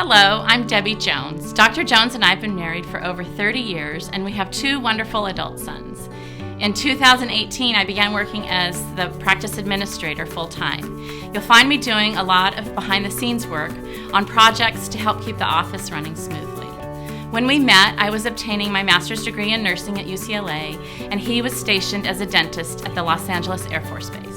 Hello, I'm Debbie Jones. Dr. Jones and I have been married for over 30 years, and we have two wonderful adult sons. In 2018, I began working as the practice administrator full-time. You'll find me doing a lot of behind-the-scenes work on projects to help keep the office running smoothly. When we met, I was obtaining my master's degree in nursing at UCLA, and he was stationed as a dentist at the Los Angeles Air Force Base.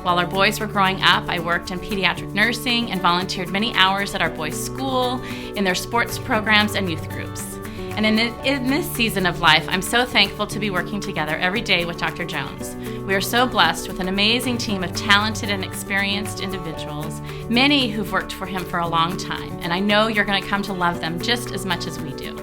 While our boys were growing up, I worked in pediatric nursing and volunteered many hours at our boys' school, in their sports programs and youth groups. And in this season of life, I'm so thankful to be working together every day with Dr. Jones. We are so blessed with an amazing team of talented and experienced individuals, many who've worked for him for a long time, and I know you're going to come to love them just as much as we do.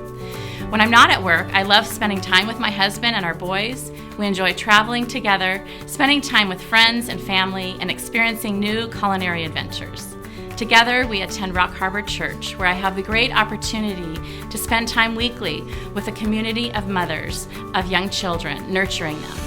When I'm not at work, I love spending time with my husband and our boys. We enjoy traveling together, spending time with friends and family, and experiencing new culinary adventures. Together, we attend Rock Harbor Church, where I have the great opportunity to spend time weekly with a community of mothers of young children, nurturing them.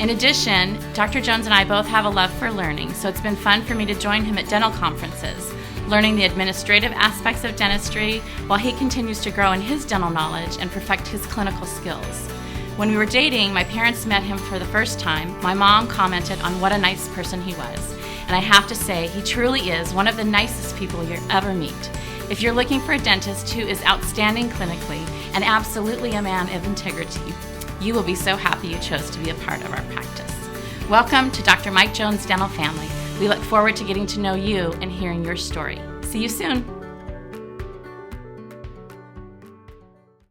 In addition, Dr. Jones and I both have a love for learning, so it's been fun for me to join him at dental conferences, learning the administrative aspects of dentistry while he continues to grow in his dental knowledge and perfect his clinical skills. When we were dating, my parents met him for the first time. My mom commented on what a nice person he was. And I have to say, he truly is one of the nicest people you'll ever meet. If you're looking for a dentist who is outstanding clinically and absolutely a man of integrity, you will be so happy you chose to be a part of our practice. Welcome to Dr. Mike Jones' Dental Family. We look forward to getting to know you and hearing your story. See you soon.